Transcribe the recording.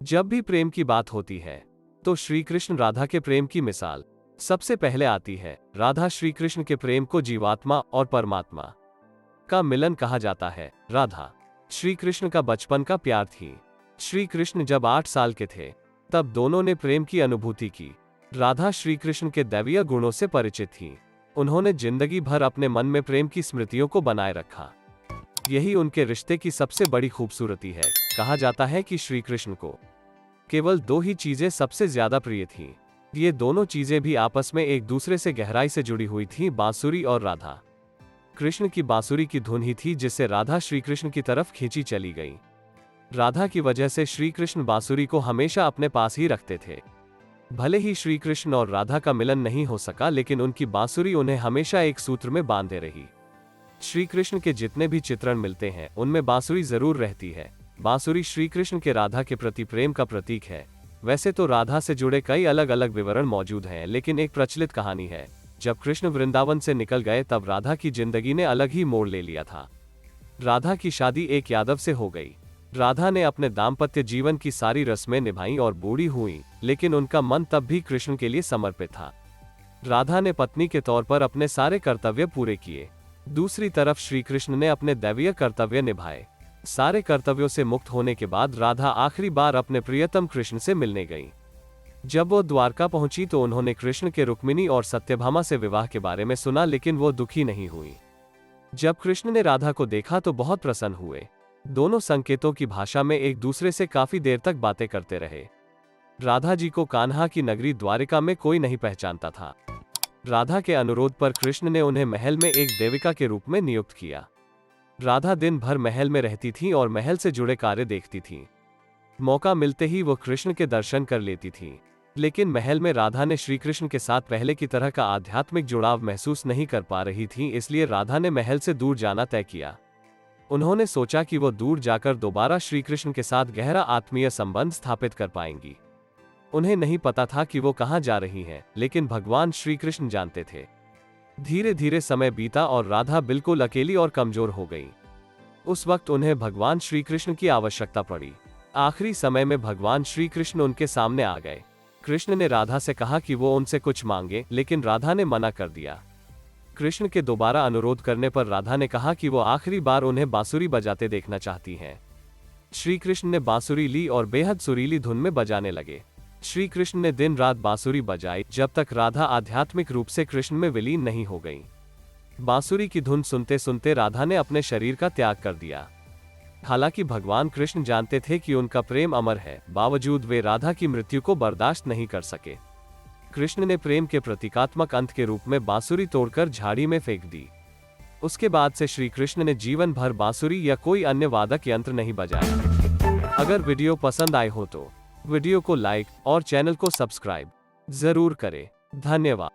जब भी प्रेम की बात होती है तो श्री कृष्ण राधा के प्रेम की मिसाल सबसे पहले आती है। राधा श्री कृष्ण के प्रेम को जीवात्मा और परमात्मा का मिलन कहा जाता है। राधा श्री कृष्ण का बचपन का प्यार थी। श्री कृष्ण जब 8 साल के थे तब दोनों ने प्रेम की अनुभूति की। राधा श्री कृष्ण के दैवीय गुणों से परिचित थी। उन्होंने जिंदगी भर अपने मन में प्रेम की स्मृतियों को बनाए रखा। यही उनके रिश्ते की सबसे बड़ी खूबसूरती है। कहा जाता है कि श्री कृष्ण को केवल 2 ही चीजें सबसे ज्यादा प्रिय थीं। ये दोनों चीजें भी आपस में एक दूसरे से गहराई से जुड़ी हुई थीं, बांसुरी और राधा कृष्ण की बांसुरी की धुन ही थी जिससे राधा श्री कृष्ण की तरफ खींची चली गई। राधा की वजह से श्री कृष्ण बांसुरी को हमेशा अपने पास ही रखते थे। भले ही श्री कृष्ण और राधा का मिलन नहीं हो सका, लेकिन उनकी बांसुरी उन्हें हमेशा एक सूत्र में बांधे रही। श्री कृष्ण के जितने भी चित्रण मिलते हैं उनमें बांसुरी जरूर रहती है। बांसुरी श्री कृष्ण के राधा के प्रति प्रेम का प्रतीक है। वैसे तो राधा से जुड़े कई अलग अलग विवरण मौजूद हैं, लेकिन एक प्रचलित कहानी है। जब कृष्ण वृंदावन से निकल गए तब राधा की जिंदगी ने अलग ही मोड़ ले लिया था। राधा की शादी एक यादव से हो गई। राधा ने अपने दाम्पत्य जीवन की सारी रस्में निभाई और बूढ़ी हुई, लेकिन उनका मन तब भी कृष्ण के लिए समर्पित था। राधा ने पत्नी के तौर पर अपने सारे कर्तव्य पूरे किए। दूसरी तरफ श्री कृष्ण ने अपने दैवीय कर्तव्य निभाए। सारे कर्तव्यों से मुक्त होने के बाद राधा आखिरी बार अपने प्रियतम कृष्ण से मिलने गई। जब वो द्वारका पहुंची तो उन्होंने कृष्ण के रुक्मिणी और सत्यभामा से विवाह के बारे में सुना, लेकिन वो दुखी नहीं हुई। जब कृष्ण ने राधा को देखा तो बहुत प्रसन्न हुए। दोनों संकेतों की भाषा में एक दूसरे से काफी देर तक बातें करते रहे। राधा जी को कान्हा की नगरी द्वारिका में कोई नहीं पहचानता था। राधा के अनुरोध पर कृष्ण ने उन्हें महल में एक देविका के रूप में नियुक्त किया। राधा दिन भर महल में रहती थी और महल से जुड़े कार्य देखती थी। मौका मिलते ही वो कृष्ण के दर्शन कर लेती थी। लेकिन महल में राधा ने श्री कृष्ण के साथ पहले की तरह का आध्यात्मिक जुड़ाव महसूस नहीं कर पा रही थी, इसलिए राधा ने महल से दूर जाना तय किया। उन्होंने सोचा कि वो दूर जाकर दोबारा श्री कृष्ण के साथ गहरा आत्मीय संबंध स्थापित कर पाएंगी। उन्हें नहीं पता था कि वो कहाँ जा रही हैं, लेकिन भगवान श्री कृष्ण जानते थे। धीरे धीरे समय बीता और राधा बिल्कुल अकेली और कमजोर हो गई। उस वक्त उन्हें भगवान श्री कृष्ण की आवश्यकता पड़ी। आखिरी समय में भगवान श्री कृष्ण उनके सामने आ गए। कृष्ण ने राधा से कहा कि वो उनसे कुछ मांगे, लेकिन राधा ने मना कर दिया। कृष्ण के दोबारा अनुरोध करने पर राधा ने कहा कि वो आखिरी बार उन्हें बांसुरी बजाते देखना चाहती हैं। श्री कृष्ण ने बांसुरी ली और बेहद सुरीली धुन में बजाने लगे। श्री कृष्ण ने दिन रात बांसुरी बजाई जब तक राधा आध्यात्मिक रूप से कृष्ण में विलीन नहीं हो गई। बांसुरी की धुन सुनते सुनते राधा ने अपने शरीर का त्याग कर दिया। हालांकि भगवान कृष्ण जानते थे कि उनका प्रेम अमर है, बावजूद वे राधा की मृत्यु को बर्दाश्त नहीं कर सके। कृष्ण ने प्रेम के प्रतीकात्मक अंत के रूप में बांसुरी तोड़कर झाड़ी में फेंक दी। उसके बाद से श्री कृष्ण ने जीवन भर बांसुरी या कोई अन्य वादक यंत्र नहीं बजाया। अगर वीडियो पसंद आए हो तो वीडियो को लाइक और चैनल को सब्सक्राइब जरूर करें। धन्यवाद।